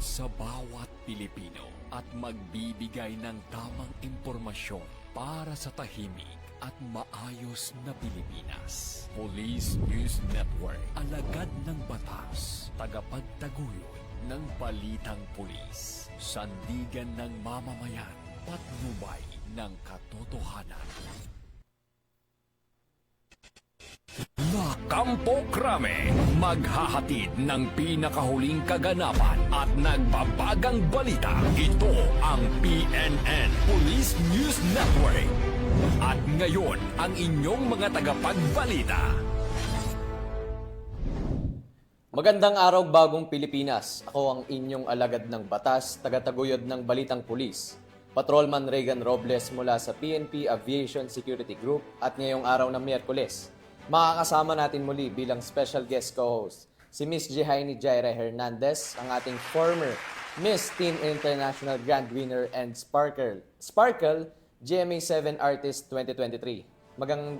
sa bawat Pilipino at magbibigay ng tamang impormasyon para sa tahimik at maayos na Pilipinas. Police News Network, alagad ng batas, tagapagtaguyod ng balitang pulis, sandigan ng mamamayan, patnubay ng katotohanan. La Campo Crame, maghahatid ng pinakahuling kaganapan at nagbabagang balita. Ito ang PNN Police News Network. At ngayon, ang inyong mga tagapagbalita. Magandang araw, bagong Pilipinas. Ako ang inyong alagad ng batas, tagataguyod ng Balitang Pulis. Patrolman Regan Robles mula sa PNP Aviation Security Group at ngayong araw ng Miyerkules. Makakasama natin muli bilang special guest co-host si Miss Jehaini Jaira Hernandez, ang ating former Miss Teen International Grand Winner and Sparkle GMA 7 Artist 2023.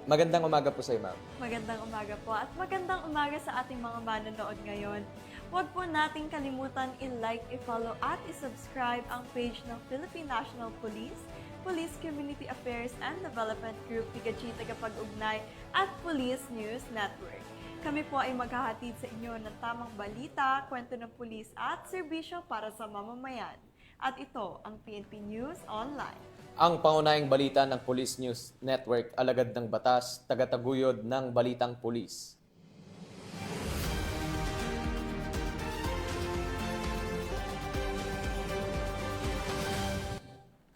Magandang umaga po sa iyo, ma'am. Magandang umaga po at magandang umaga sa ating mga manonood ngayon. Huwag po nating kalimutan i-like, i-follow at i-subscribe ang page ng Philippine National Police, Police Community Affairs and Development Group, PIGACHI Tagapag-Ugnay at Police News Network. Kami po ay maghahatid sa inyo ng tamang balita, kwento ng pulis at serbisyo para sa mamamayan. At ito ang PNP News Online. Ang pangunahing balita ng Police News Network, alagad ng batas, tagataguyod ng Balitang Pulis.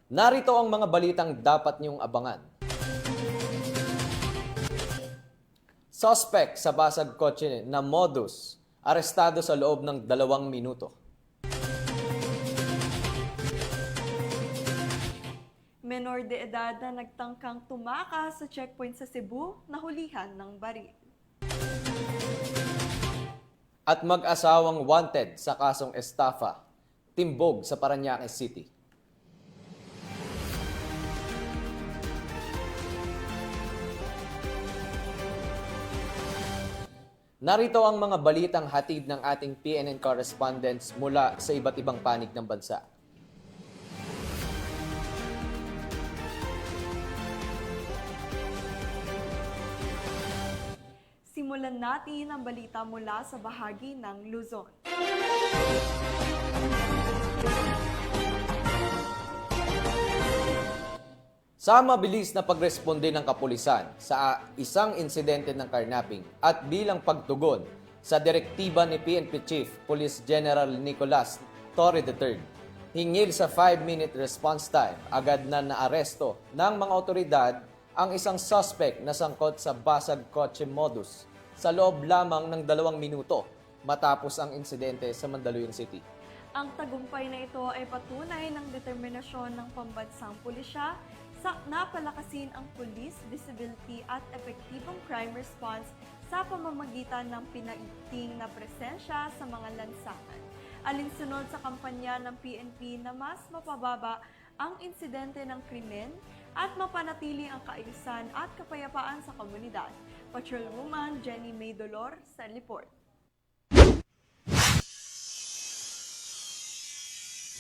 Narito ang mga balitang dapat niyong abangan. Suspect sa basag kotse na modus, arestado sa loob ng 2 minuto. Menor de edad na nagtangkang tumakas sa checkpoint sa Cebu, nahulihan ng baril. At mag-asawang wanted sa kasong estafa, timbog sa Parañaque City. Narito ang mga balitang hatid ng ating PNN correspondents mula sa iba't ibang panig ng bansa. Simulan natin ang balita mula sa bahagi ng Luzon. Sa mabilis na pagresponde ng kapulisan sa isang insidente ng carnapping at bilang pagtugon sa direktiba ni PNP Chief Police General Nicolas Torre III, hingil sa 5-minute response time, agad na naaresto ng mga otoridad ang isang suspect na sangkot sa basag kotse modus sa loob lamang ng 2 minuto matapos ang insidente sa Mandaluyong City. Ang tagumpay na ito ay patunay ng determinasyon ng pambansang pulisya sa napalakasin ang police visibility at epektibong crime response sa pamamagitan ng pinaigting na presensya sa mga lansangan. Alinsunod sa kampanya ng PNP na mas mapababa ang insidente ng krimen at mapanatili ang kaayusan at kapayapaan sa komunidad. Patrolwoman Jenny May Dolor sa report.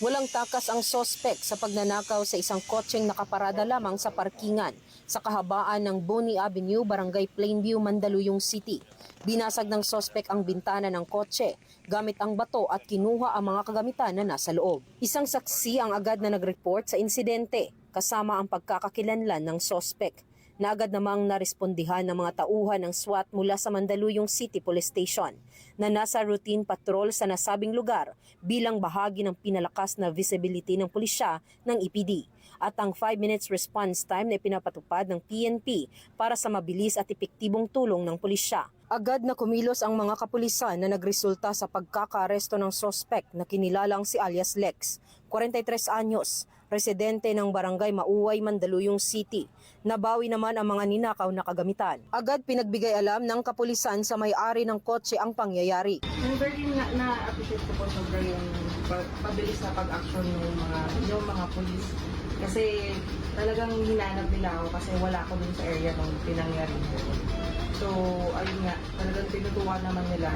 Walang takas ang sospek sa pagnanakaw sa isang kotseng nakaparada lamang sa parkingan sa kahabaan ng Boni Avenue, Barangay Plainview, Mandaluyong City. Binasag ng sospek ang bintana ng kotse gamit ang bato at kinuha ang mga kagamitan na nasa loob. Isang saksi ang agad na nag-report sa insidente kasama ang pagkakakilanlan ng sospek. Na agad namang narespondihan ng mga tauhan ng SWAT mula sa Mandaluyong City Police Station na nasa routine patrol sa nasabing lugar bilang bahagi ng pinalakas na visibility ng pulisya ng EPD at ang 5 minutes response time na ipinapatupad ng PNP para sa mabilis at epektibong tulong ng pulisya. Agad na kumilos ang mga kapulisan na nagresulta sa pagkakaaresto ng sospek na kinilalang si alias Lex, 43 anyos, residente ng Barangay Mauway, Mandaluyong City. Nabawi naman ang mga ninakaw na kagamitan. Agad pinagbigay alam ng kapulisan sa may-ari ng kotse ang pangyayari. Very na-appreciate ko po sobra yung pabilis na pag-action yung mga police. Kasi talagang hinanap nila ako kasi wala ako dun sa area nung pinangyari ko. So, ayun nga, talagang talagang tinutuwa naman nila.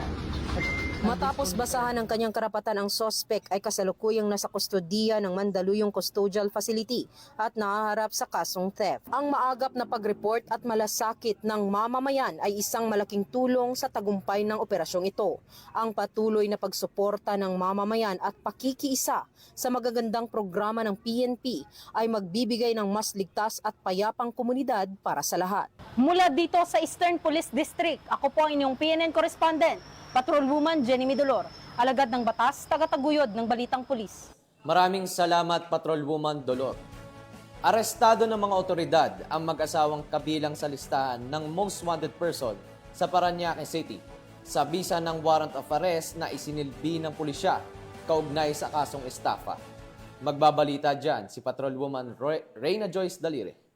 Matapos basahan ng kanyang karapatan, ang sospek ay kasalukuyang nasa kustodiya ng Mandaluyong Custodial Facility at nahaharap sa kasong theft. Ang maagap na pag-report at malasakit ng mamamayan ay isang malaking tulong sa tagumpay ng operasyong ito. Ang patuloy na pagsuporta ng mamamayan at pakikiisa sa magagandang programa ng PNP ay magbibigay ng mas ligtas at payapang komunidad para sa lahat. Mula dito sa Eastern Police District, ako po ang inyong PNN correspondent, Patrolwoman Jenny Midolor, alagad ng batas, tagataguyod ng Balitang Pulis. Maraming salamat, Patrolwoman Dolor. Arestado ng mga otoridad ang mag-asawang kabilang sa listahan ng most wanted person sa Parañaque City sa bisa ng warrant of arrest na isinilbi ng pulisya kaugnay sa kasong estafa. Magbabalita dyan si Patrolwoman Reyna Joyce Dalire.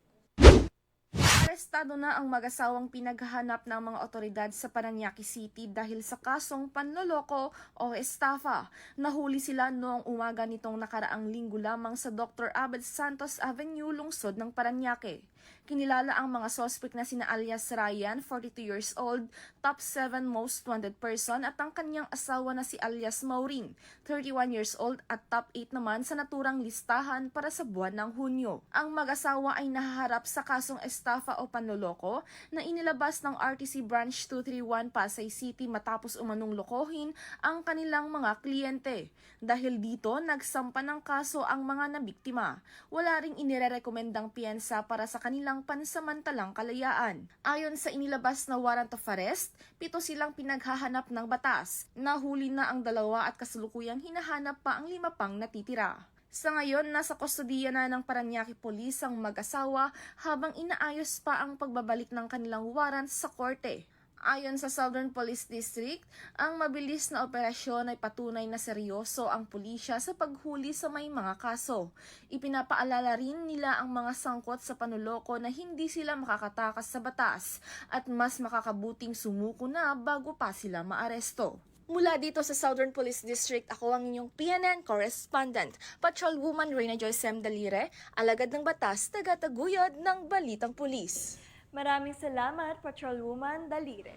Arestado na ang mag-asawang pinaghahanap ng mga otoridad sa Parañaque City dahil sa kasong panloloko o estafa. Nahuli sila noong umaga nitong nakaraang linggo lamang sa Dr. Abel Santos Avenue, lungsod ng Parañaque. Kinilala ang mga sospek na sina alias Ryan, 42 years old, top 7 most wanted person, at ang kanyang asawa na si alias Maureen, 31 years old, at top 8 naman sa naturang listahan para sa buwan ng Hunyo. Ang mag-asawa ay nahaharap sa kasong estafa o panloloko na inilabas ng RTC Branch 231 Pasay City matapos umanong lokohin ang kanilang mga kliyente. Dahil dito, nagsampa ng kaso ang mga nabiktima. Wala ring inirerekomendang piyensa para sa kanilang pansamantalang kalayaan. Ayon sa inilabas na warrant of arrest, 7 silang pinaghahanap ng batas. Nahuli na ang 2 at kasalukuyang hinahanap pa ang 5 pang natitira. Sa ngayon, nasa kustodiya na ng Parañaque Police ang mag-asawa habang inaayos pa ang pagbabalik ng kanilang warrant sa korte. Ayon sa Southern Police District, ang mabilis na operasyon ay patunay na seryoso ang pulisya sa paghuli sa may mga kaso. Ipinapaalala rin nila ang mga sangkot sa panuloko na hindi sila makakatakas sa batas at mas makakabuting sumuko na bago pa sila maaresto. Mula dito sa Southern Police District, ako ang inyong PNN correspondent, Patrolwoman Reyna Joyce Dalire, alagad ng batas, tagataguyod ng Balitang Pulis. Maraming salamat, Patrolwoman Dalire.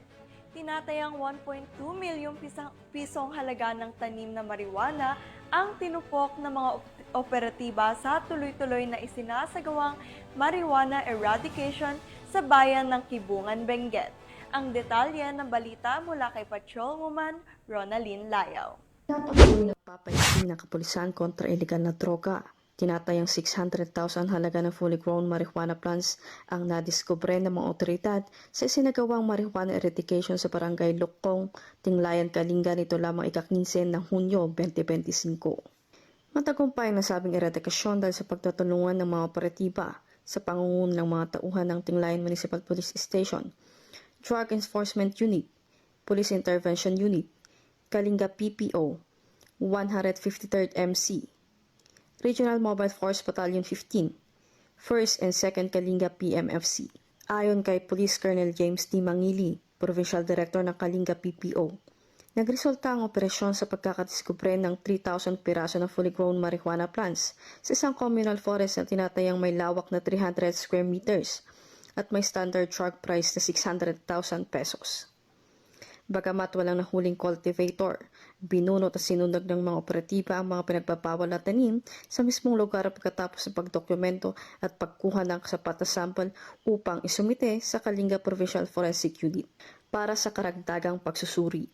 Tinatayang 1.2 milyong pisong halaga ng tanim na marijuana ang tinupok ng mga operatiba sa tuloy-tuloy na isinasagawang marijuana eradication sa bayan ng Kibungan, Benguet. Ang detalye ng balita mula kay Patrolwoman Ronalyn Layaw. Patuloy na papaigting ng kapulisan kontra illegal na droga. Tinatayang 600,000 halaga ng fully grown marijuana plants ang nadiskubre ng mga otoridad sa isinagawang marijuana eradication sa barangay Lukong, Tinglayan, Kalinga nito lamang ika-15 ng Hunyo 2025. Matagumpay ang nasabing eradikasyon dahil sa pagtutulungan ng mga operatiba sa pangunguna ng mga tauhan ng Tinglayan Municipal Police Station, Drug Enforcement Unit, Police Intervention Unit, Kalinga PPO, 153rd MC, Regional Mobile Force Battalion 15, 1st and 2nd Kalinga PMFC. Ayon kay Police Colonel James D. Mangili, Provincial Director ng Kalinga PPO, nagresulta ang operasyon sa pagkakadiskubre ng 3,000 piraso ng fully grown marijuana plants sa isang communal forest na tinatayang may lawak na 300 square meters at may standard drug price na 600,000 pesos. Bagamat walang nahuling cultivator, binunot at sinunog ng mga operatiba ang mga pinagbabawal na tanim sa mismong lugar pagkatapos ng pagdokumento at pagkuha ng sapat na sample upang isumite sa Kalinga Provincial Forensic Unit para sa karagdagang pagsusuri.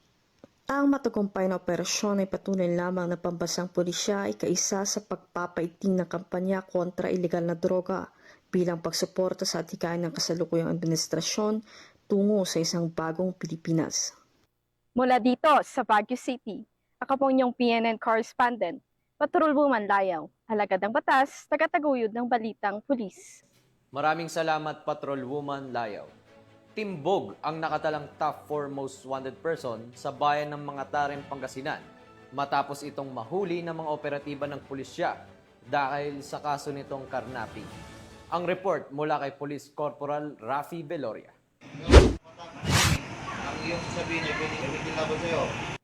Ang matagumpay na operasyon ay patunay lamang na pambasang pulisya ay kaisa sa pagpapaiting ng kampanya kontra illegal na droga bilang pagsuporta sa atikain ng kasalukuyang administrasyon tungo sa isang bagong Pilipinas. Mula dito sa Baguio City, ako po inyong PNN correspondent, Patrolwoman Layaw, alagad ng batas, tagataguyod ng Balitang Pulis. Maraming salamat, Patrolwoman Layaw. Timbog ang nakatalang top 4 most wanted person sa bayan ng mga Tarem, Pangasinan matapos itong mahuli ng mga operatiba ng pulisya dahil sa kaso nitong karnapping. Ang report mula kay Police Corporal Rafi Veloria.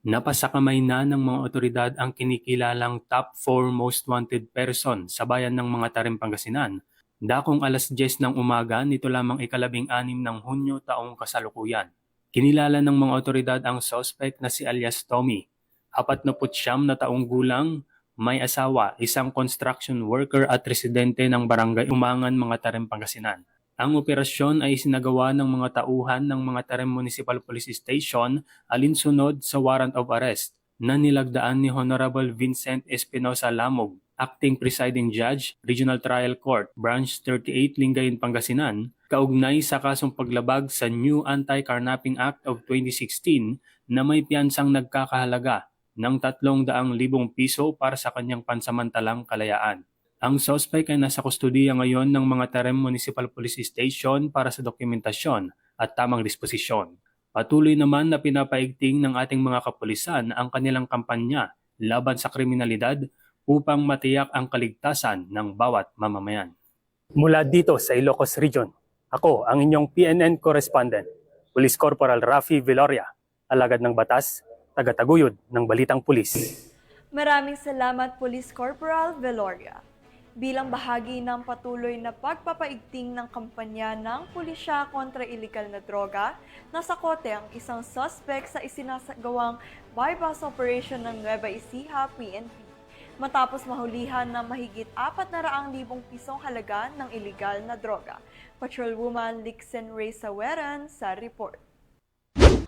Napasakamay na ng mga otoridad ang kinikilalang top 4 most wanted person sa bayan ng mga Tarem, Pangasinan. Dakong 10:00 ng umaga nito lamang ika-16 ng Hunyo taong kasalukuyan. Kinilala ng mga otoridad ang suspect na si alias Tommy, 49 na taong gulang, may asawa, isang construction worker at residente ng barangay Umangan, mga Tarem, Pangasinan. Ang operasyon ay isinagawa ng mga tauhan ng mga Tarem Municipal Police Station alinsunod sa warrant of arrest na nilagdaan ni Honorable Vincent Espinosa Lamog, Acting Presiding Judge, Regional Trial Court, Branch 38, Lingayen, Pangasinan, kaugnay sa kasong paglabag sa New Anti-Carnapping Act of 2016 na may piyansang nagkakahalaga ng 300,000 piso para sa kanyang pansamantalang kalayaan. Ang suspect ay nasa kustodiya ngayon ng mga Tarem Municipal Police Station para sa dokumentasyon at tamang disposisyon. Patuloy naman na pinapaigting ng ating mga kapulisan ang kanilang kampanya laban sa kriminalidad upang matiyak ang kaligtasan ng bawat mamamayan. Mula dito sa Ilocos Region, ako ang inyong PNN correspondent, Police Corporal Rafi Viloria, alagad ng batas, tagataguyod ng Balitang Pulis. Maraming salamat, Police Corporal Veloria. Bilang bahagi ng patuloy na pagpapaigting ng kampanya ng pulisya kontra iligal na droga, nasa kote ang isang suspect sa isinasagawang bypass operation ng Nueva Ecija PNP. Matapos mahulihan ng mahigit 400,000 pisong halaga ng iligal na droga. Patrolwoman Lixen Ray Saweran sa report.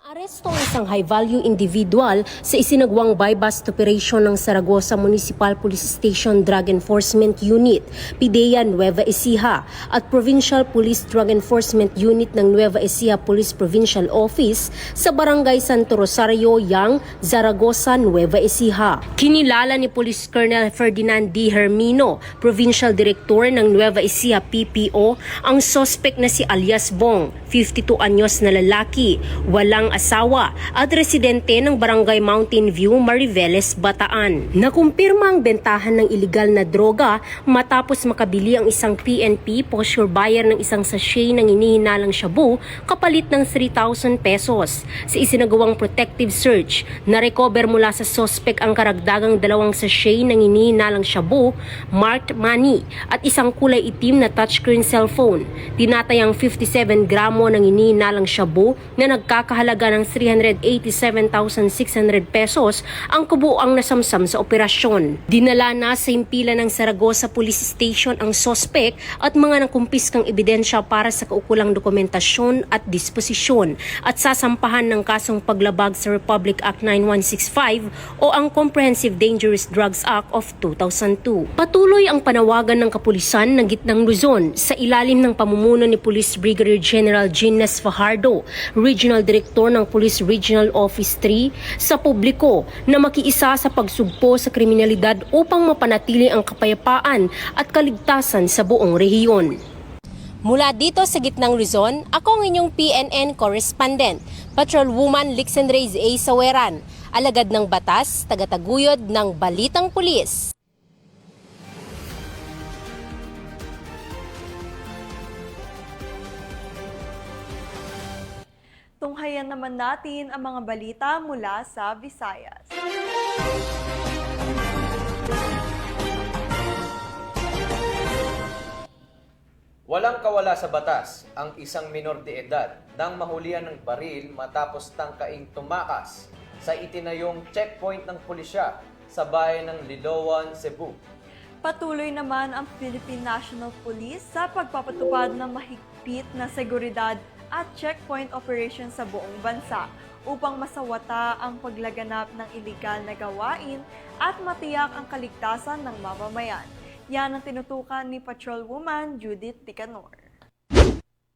Aresto ang isang high-value individual sa isinagawang buy-bust operation ng Zaragoza Municipal Police Station Drug Enforcement Unit, PIDEA Nueva Ecija at Provincial Police Drug Enforcement Unit ng Nueva Ecija Police Provincial Office sa Barangay Santo Rosario, Yang, Zaragoza, Nueva Ecija. Kinilala ni Police Colonel Ferdinand D. Hermino, Provincial Director ng Nueva Ecija PPO, ang suspect na si alias Bong, 52 anyos na lalaki, walang asawa at residente ng Barangay Mountain View, Mariveles, Bataan. Nakumpirma ang bentahan ng iligal na droga matapos makabili ang isang PNP posture buyer ng isang sachet ng inihinalang shabu kapalit ng 3,000 pesos. Sa isinagawang protective search, na-recover mula sa suspect ang karagdagang 2 sachet ng inihinalang shabu, marked money at isang kulay itim na touchscreen cellphone. Tinatayang 57 gramo ng inihinalang shabu na nagkakahalaga ng 387,600 pesos ang kubuang nasamsam sa operasyon. Dinala na sa himpilan ng Zaragoza Police Station ang suspect at mga nakumpiskang ebidensya para sa kaukulang dokumentasyon at disposisyon at sasampahan ng kasong paglabag sa Republic Act 9165 o ang Comprehensive Dangerous Drugs Act of 2002. Patuloy ang panawagan ng kapulisan ng Gitnang Luzon sa ilalim ng pamumuno ni Police Brigadier General Gines Fajardo, Regional Director ng Police Regional Office 3, sa publiko na makiisa sa pagsugpo sa kriminalidad upang mapanatili ang kapayapaan at kaligtasan sa buong rehiyon. Mula dito sa Gitnang Luzon, ako ang inyong PNN correspondent, Patrolwoman Lixen Reyes A. Saweran, alagad ng batas, tagataguyod ng Balitang Pulis. Tunghayan naman natin ang mga balita mula sa Visayas. Walang kawala sa batas ang isang minor de edad nang mahulihan ng baril matapos tangkaing tumakas sa itinayong checkpoint ng pulisya sa bayan ng Liloan, Cebu. Patuloy naman ang Philippine National Police sa pagpapatupad ng mahigpit na seguridad at checkpoint operation sa buong bansa upang masawata ang paglaganap ng iligal na gawain at matiyak ang kaligtasan ng mamamayan. Yan ang tinutukan ni Patrolwoman Judith Ticanor.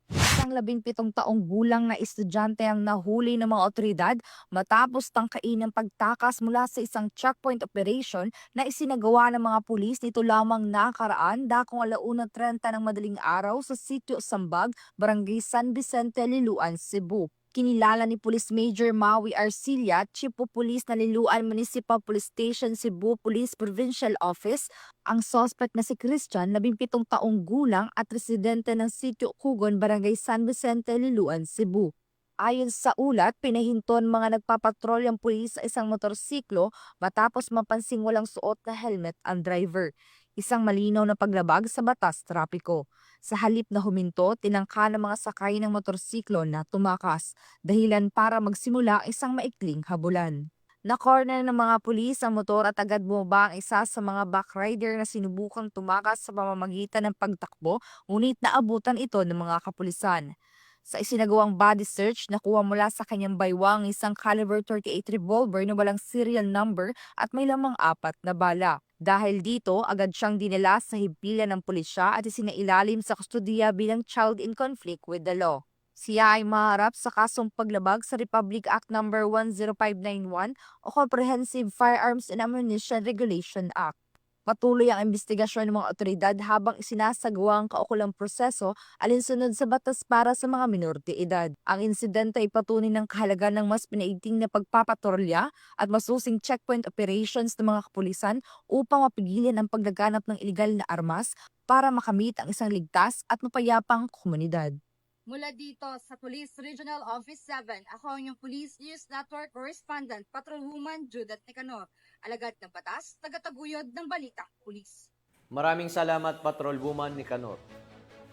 Isang 17 taong gulang na estudyante ang nahuli ng mga otoridad matapos tangkain ng pagtakas mula sa isang checkpoint operation na isinagawa ng mga pulis nito lamang nakaraan dakong 1:30 ng madaling araw sa Sitio Sambag, Barangay San Vicente, Liloan, Cebu. Kinilala ni Police Major Maui Arcilla, Chief of Police na Liloan Municipal Police Station, Cebu Police Provincial Office, ang suspect na si Christian, 17 taong gulang at residente ng Sitio Hugon, Barangay San Vicente, Liloan, Cebu. Ayon sa ulat, pinahinton mga nagpapatrol ang pulis sa isang motorsiklo matapos mapansing walang suot na helmet ang driver. isang malinaw na paglabag sa batas trapiko. Sa halip na huminto, tinangka ng mga sakay ng motorsiklo na tumakas, dahilan para magsimula isang maikling habulan. Na-corner ng mga pulis ang motor at agad bumaba ang isa sa mga backrider na sinubukang tumakas sa pamamagitan ng pagtakbo, ngunit naabutan ito ng mga kapulisan. Sa isinagawang body search, nakuha mula sa kanyang baywang isang caliber 38 revolver na walang serial number at may lamang 4 na bala. Dahil dito, agad siyang dinala sa himpilan ng pulisya at isinailalim sa kustudiya bilang child in conflict with the law. Siya ay maharap sa kasong paglabag sa Republic Act No. 10591 o Comprehensive Firearms and Ammunition Regulation Act. Patuloy ang investigasyon ng mga otoridad habang isinasagawa ang kaukulang proseso alinsunod sa batas para sa mga minor de edad. Ang insidente ay patunay ng kahalagan ng mas pinaigting na pagpapatrolya at masusing checkpoint operations ng mga kapulisan upang mapigilan ang paglaganap ng iligal na armas para makamit ang isang ligtas at mapayapang komunidad. Mula dito sa Police Regional Office 7, ako ang inyong Police News Network Correspondent, Patrolwoman Judith Nicanor, alagad ng batas, tagataguyod ng Balitang Pulis. Maraming salamat, Patrolwoman Nicanor.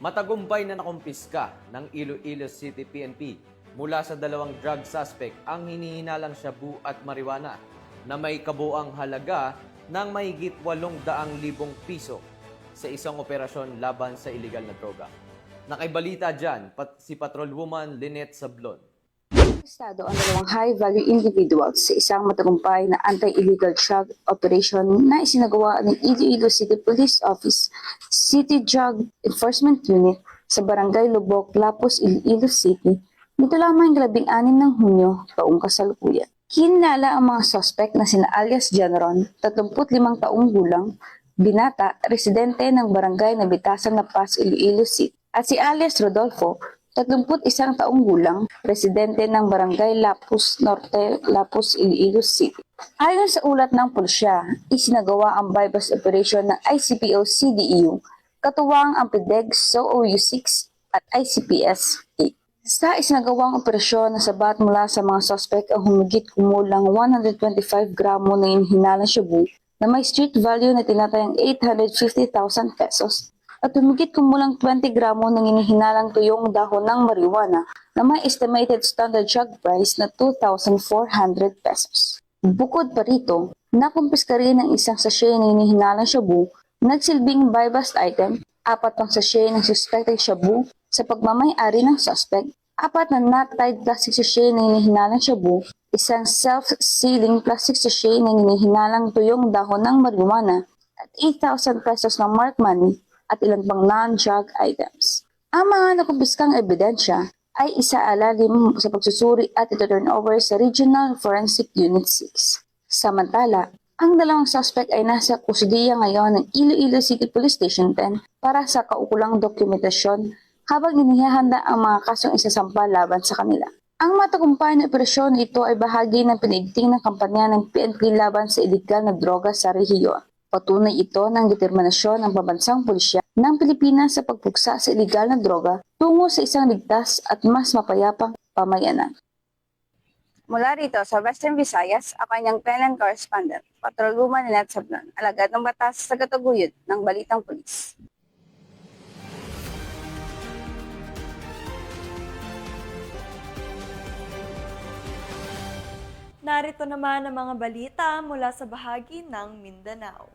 Matagumpay na nakumpiska ng Iloilo City PNP mula sa 2 drug suspect ang hinihinalang shabu at marijuana na may kabuang halaga ng mahigit 800,000 piso sa isang operasyon laban sa iligal na droga. Nakaibalita dyan, si Patrolwoman Lynette Sablon. Estado ang 2 high-value individuals sa isang matagumpay na anti-illegal drug operation na isinagawa ng Iloilo City Police Office City Drug Enforcement Unit sa Barangay Lubok, Lapus, Iloilo City nito lamang 16 ng Hunyo taong kasalukuyan. Kinilala ang mga suspect na sina alias Janron, 35 taong gulang, binata, residente ng Barangay Nabitasan na Paz, Iloilo City, at si alias Rodolfo, 31 taong gulang, residente ng Barangay Lapus Norte, Lapus, Iloilo City. Ayon sa ulat ng pulisya, isinagawa ang bypass operation ng ICPO-CDEU, katuwang ang PDEG SOOU-6 at ICPS-8. Sa isinagawang operasyon, nasabat mula sa mga suspect ang humigit kumulang 125 gramo na inhinalang shabu na may street value na tinatayang 850,000 pesos at humigit kumulang 20 gramo ng inihinalang tuyong dahon ng marijuana na may estimated standard drug price na 2,400 pesos. Bukod pa rito, nakumpiska rin ang isang sachet ng inihinalang shabu, nagsilbing buy-bust item, 4 pang sachet ng suspected shabu sa pagmamay-ari ng suspect, 4 na not-tied plastic sachet ng inihinalang shabu, isang self-sealing plastic sachet ng inihinalang tuyong dahon ng marijuana, at 8,000 pesos ng marked money, at ilan pang non-drug items. Ang mga nakumpiskang ebidensya ay isaalalim sa pagsusuri at ito-turnover sa Regional Forensic Unit 6. Samantala, ang 2 suspect ay nasa kustudiya ngayon ng Iloilo City Police Station 10 para sa kaukulang dokumentasyon habang inihahanda ang mga kasong isasampa laban sa kanila. Ang matagumpay na operasyon ito ay bahagi ng pinaigting ng kampanya ng PNP laban sa iligal na droga sa rehiyon. Patunay ito ng determinasyon ng pambansang pulisya ng Pilipinas sa pagpuksa sa iligal na droga tungo sa isang ligtas at mas mapayapang pamayanan. Mula rito sa Western Visayas, ako ang PNN Correspondent, Patrolwoman Lynette Sablon, alagad ng batas sa tagataguyod ng Balitang Pulis. Narito naman ang mga balita mula sa bahagi ng Mindanao.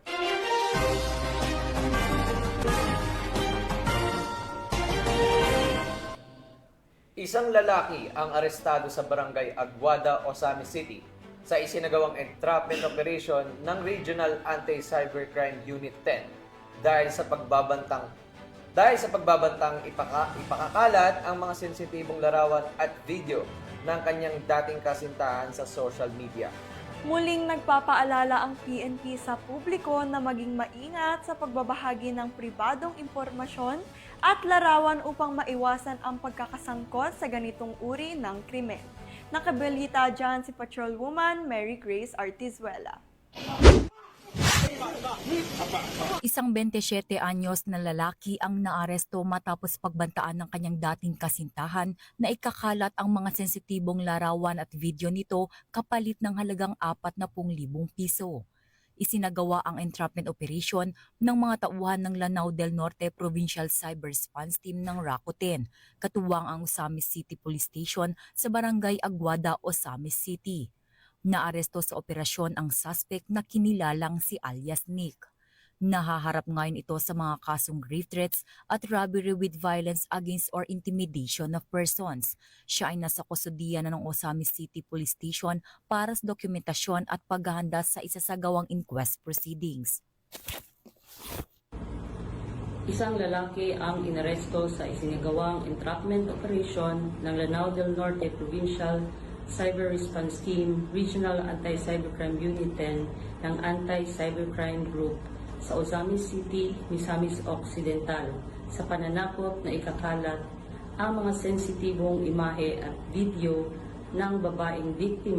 Isang lalaki ang arestado sa Barangay Aguada, Osamis City sa isinagawang entrapment operation ng Regional Anti-Cybercrime Unit 10 dahil sa pagbabantang ipakakalat ang mga sensitibong larawan at video ng kanyang dating kasintahan sa social media. Muling nagpapaalala ang PNP sa publiko na maging maingat sa pagbabahagi ng pribadong impormasyon at larawan upang maiwasan ang pagkakasangkot sa ganitong uri ng krimen. Nakabalita dyan si Patrolwoman Mary Grace Artizuela. Isang 27 anyos na lalaki ang naaresto matapos pagbantaan ng kanyang dating kasintahan na ikakalat ang mga sensitibong larawan at video nito kapalit ng halagang 40,000 piso. isinagawa ang entrapment operation ng mga tauhan ng Lanao del Norte Provincial Cyber Response Team ng Rakuten, katuwang ang Osamis City Police Station sa Barangay Aguada, Osamis City. Naaresto sa operasyon ang suspect na kinilalang si alias Nick. Nahaharap ngayon ito sa mga kasong grave threats at robbery with violence against or intimidation of persons. Siya ay nasa kustudiya na ng Osamis City Police Station para sa dokumentasyon at paghahanda sa isasagawang inquest proceedings. Isang lalaki ang inaresto sa isinagawang entrapment operation ng Lanao del Norte Provincial Cyber Response Team Regional Anti-Cybercrime Unit 10 ng Anti-Cybercrime Group sa Osamis City, Misamis Occidental sa pananakot na ikakalat ang mga sensitibong imahe at video ng babaeng biktima